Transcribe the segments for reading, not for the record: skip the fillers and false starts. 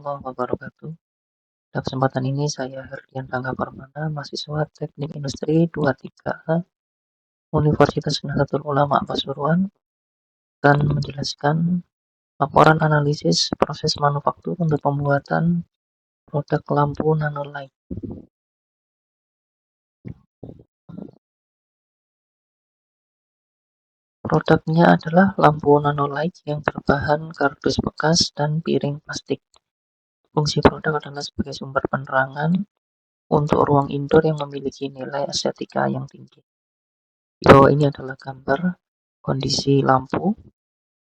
warahmatullahi wabarakatuh. Pada kesempatan ini saya Herdian Rangga Permana, mahasiswa Teknik Industri 23A Universitas Nahdlatul Ulama Pasuruan, akan menjelaskan laporan analisis proses manufaktur untuk pembuatan produk lampu nanolight. Produknya adalah lampu nanolight yang berbahan kardus bekas dan piring plastik. Fungsi produk adalah sebagai sumber penerangan untuk ruang indoor yang memiliki nilai estetika yang tinggi. Di bawah ini adalah gambar kondisi lampu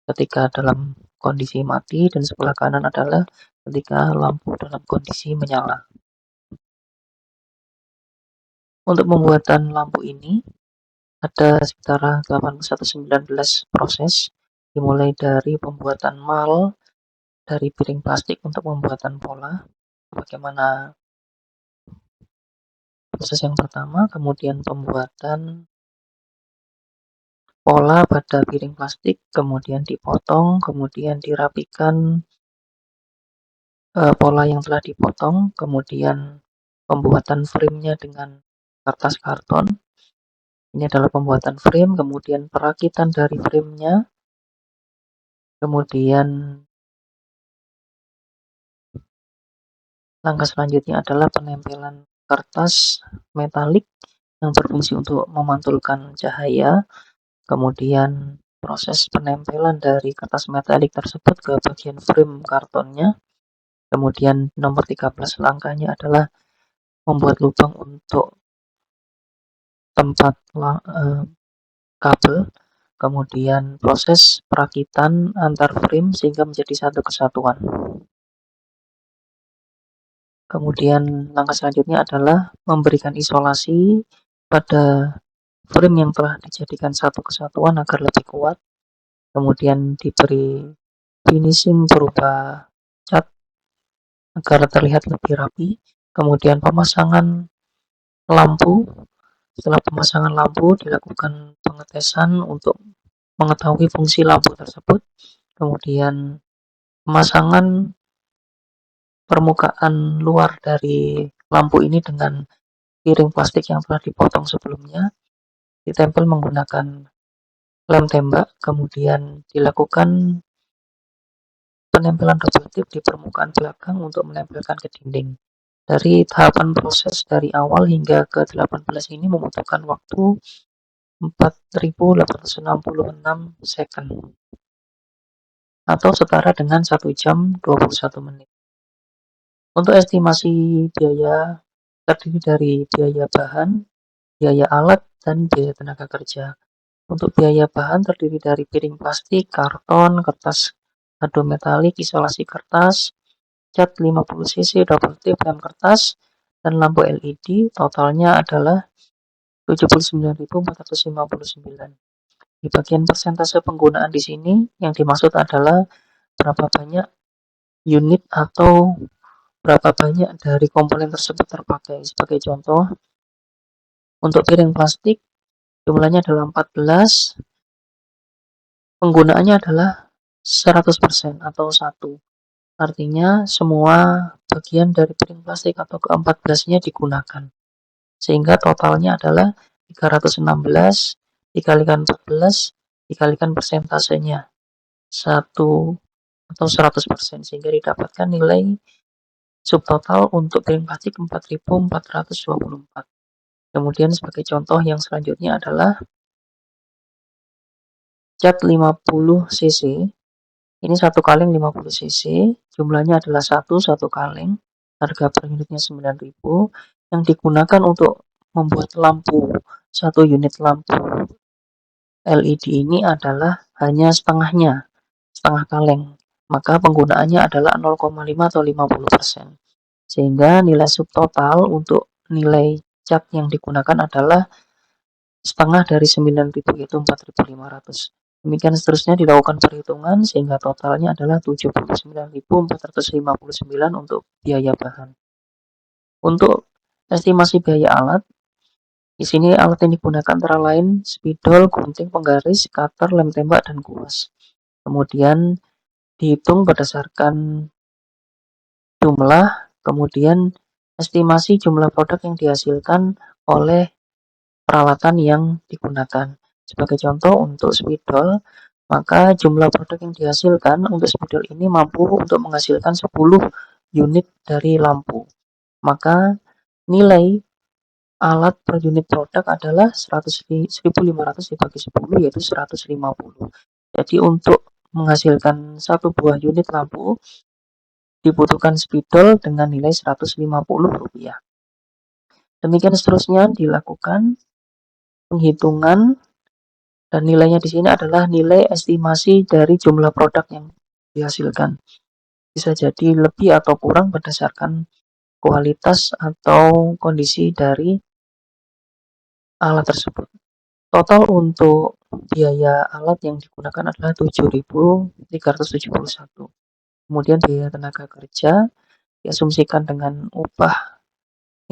ketika dalam kondisi mati, dan sebelah kanan adalah ketika lampu dalam kondisi menyala. Untuk pembuatan lampu ini ada sekitar 19 proses, dimulai dari pembuatan mal dari piring plastik untuk pembuatan pola. Bagaimana proses yang pertama, kemudian pembuatan pola pada piring plastik, kemudian dipotong, kemudian dirapikan pola yang telah dipotong, kemudian pembuatan frame-nya dengan kertas karton. Ini adalah pembuatan frame, kemudian perakitan dari frame-nya, kemudian langkah selanjutnya adalah penempelan kertas metalik yang berfungsi untuk memantulkan cahaya, kemudian proses penempelan dari kertas metalik tersebut ke bagian frame kartonnya. Kemudian nomor 13 langkahnya adalah membuat lubang untuk tempat kabel, kemudian proses perakitan antar frame sehingga menjadi satu kesatuan. Kemudian langkah selanjutnya adalah memberikan isolasi pada frame yang telah dijadikan satu kesatuan agar lebih kuat. Kemudian diberi finishing berupa cat agar terlihat lebih rapi. Kemudian pemasangan lampu. Setelah pemasangan lampu dilakukan pengetesan untuk mengetahui fungsi lampu tersebut. Kemudian pemasangan permukaan luar dari lampu ini dengan piring plastik yang telah dipotong sebelumnya, ditempel menggunakan lem tembak. Kemudian dilakukan penempelan double tip di permukaan belakang untuk menempelkan ke dinding. Dari tahapan proses dari awal hingga ke 18 ini membutuhkan waktu 4.866 second atau setara dengan 1 jam 21 menit. Untuk estimasi biaya terdiri dari biaya bahan, biaya alat, dan biaya tenaga kerja. Untuk biaya bahan terdiri dari piring plastik, karton, kertas kado metalik, isolasi kertas, cat 50 cc, double tip lem kertas, dan lampu LED. Totalnya adalah 79.459. Di bagian persentase penggunaan di sini yang dimaksud adalah berapa banyak unit atau berapa banyak dari komponen tersebut terpakai. Sebagai contoh, untuk piring plastik jumlahnya adalah 14, penggunaannya adalah 100% atau 1. Artinya semua bagian dari piring plastik atau ke-14-nya digunakan. Sehingga totalnya adalah 316 dikalikan 14 dikalikan persentasenya 1 atau 100%, sehingga didapatkan nilai subtotal untuk piring plastik 4.424. Kemudian sebagai contoh yang selanjutnya adalah cat 50 cc. Ini satu kaleng 50 cc, jumlahnya adalah satu kaleng, harga per unitnya 9.000, yang digunakan untuk membuat lampu, satu unit lampu LED ini adalah hanya setengah kaleng, maka penggunaannya adalah 0,5 atau 50%. Sehingga nilai subtotal untuk nilai cat yang digunakan adalah setengah dari 9.000, yaitu 4.500. Demikian seterusnya dilakukan perhitungan sehingga totalnya adalah 79.459 untuk biaya bahan. Untuk estimasi biaya alat, di sini alat yang digunakan antara lain spidol, gunting, penggaris, cutter, lem tembak, dan kuas. Kemudian dihitung berdasarkan jumlah, kemudian estimasi jumlah produk yang dihasilkan oleh peralatan yang digunakan. Sebagai contoh, untuk spidol, maka jumlah produk yang dihasilkan untuk spidol ini mampu untuk menghasilkan 10 unit dari lampu. Maka nilai alat per unit produk adalah 1.500 dibagi 10, yaitu 150. Jadi untuk menghasilkan satu buah unit lampu dibutuhkan spidol dengan nilai Rp150. Demikian seterusnya dilakukan penghitungan, dan nilainya di sini adalah nilai estimasi dari jumlah produk yang dihasilkan. Bisa jadi lebih atau kurang berdasarkan kualitas atau kondisi dari alat tersebut. Total untuk biaya alat yang digunakan adalah 7.371. Kemudian biaya tenaga kerja diasumsikan dengan upah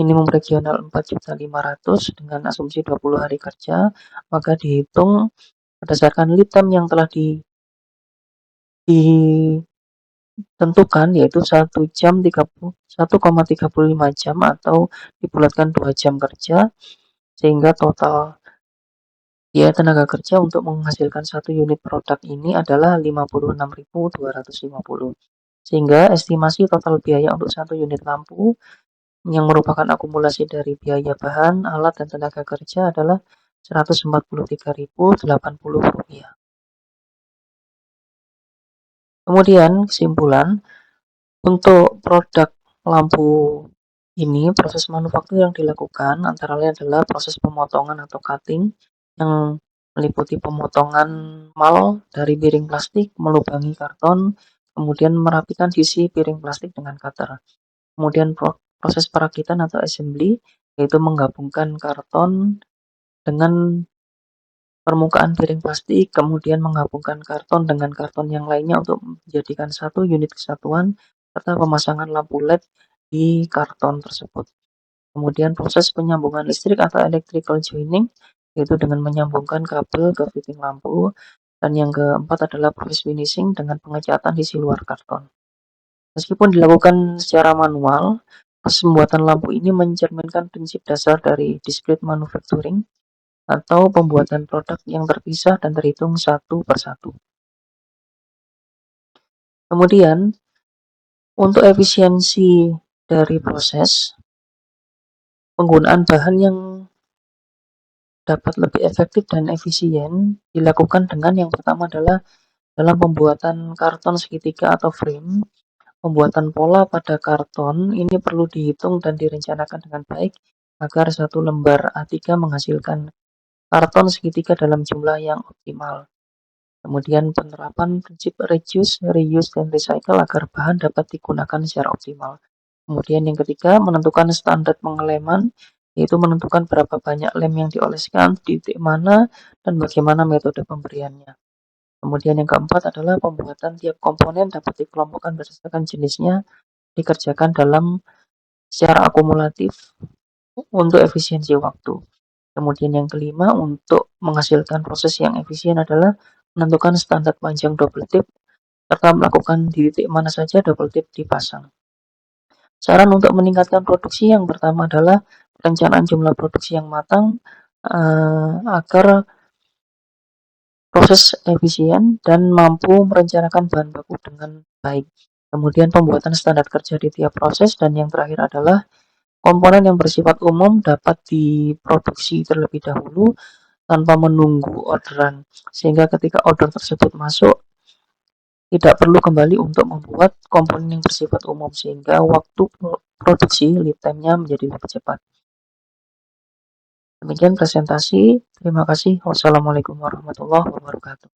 minimum regional 4.500.000 dengan asumsi 20 hari kerja, maka dihitung berdasarkan lead time yang telah ditentukan, yaitu 1,35 jam atau dibulatkan 2 jam kerja, sehingga total biaya tenaga kerja untuk menghasilkan satu unit produk ini adalah 56.250. Sehingga estimasi total biaya untuk satu unit lampu yang merupakan akumulasi dari biaya bahan, alat, dan tenaga kerja adalah Rp143.080. Kemudian kesimpulan, untuk produk lampu ini, proses manufaktur yang dilakukan antara lain adalah proses pemotongan atau cutting yang meliputi pemotongan mal dari piring plastik, melubangi karton, kemudian merapikan sisi piring plastik dengan cutter. Kemudian proses perakitan atau assembly, yaitu menggabungkan karton dengan permukaan piring plastik, kemudian menggabungkan karton dengan karton yang lainnya untuk menjadikan satu unit kesatuan, serta pemasangan lampu LED di karton tersebut. Kemudian proses penyambungan listrik atau electrical joining, yaitu dengan menyambungkan kabel ke fitting lampu. Dan yang keempat adalah proses finishing dengan pengecatan sisi luar karton. Meskipun dilakukan secara manual, proses pembuatan lampu ini mencerminkan prinsip dasar dari discrete manufacturing atau pembuatan produk yang terpisah dan terhitung satu persatu. Kemudian, untuk efisiensi dari proses, penggunaan bahan yang dapat lebih efektif dan efisien dilakukan dengan yang pertama adalah dalam pembuatan karton segitiga atau frame. Pembuatan pola pada karton ini perlu dihitung dan direncanakan dengan baik agar satu lembar A3 menghasilkan karton segitiga dalam jumlah yang optimal. Kemudian penerapan prinsip reduce, reuse, dan recycle agar bahan dapat digunakan secara optimal. Kemudian yang ketiga, menentukan standar pengeleman, yaitu menentukan berapa banyak lem yang dioleskan, di titik mana, dan bagaimana metode pemberiannya. Kemudian yang keempat adalah pembuatan tiap komponen dapat dikelompokkan berdasarkan jenisnya, dikerjakan dalam secara akumulatif untuk efisiensi waktu. Kemudian yang kelima, untuk menghasilkan proses yang efisien adalah menentukan standar panjang double tip, serta melakukan di titik mana saja double tip dipasang. Saran untuk meningkatkan produksi, yang pertama adalah perencanaan jumlah produksi yang matang agar proses efisien dan mampu merencanakan bahan baku dengan baik. Kemudian pembuatan standar kerja di tiap proses, dan yang terakhir adalah komponen yang bersifat umum dapat diproduksi terlebih dahulu tanpa menunggu orderan, sehingga ketika order tersebut masuk tidak perlu kembali untuk membuat komponen yang bersifat umum, sehingga waktu produksi lead time-nya menjadi lebih cepat. Demikian presentasi. Terima kasih. Wassalamualaikum warahmatullahi wabarakatuh.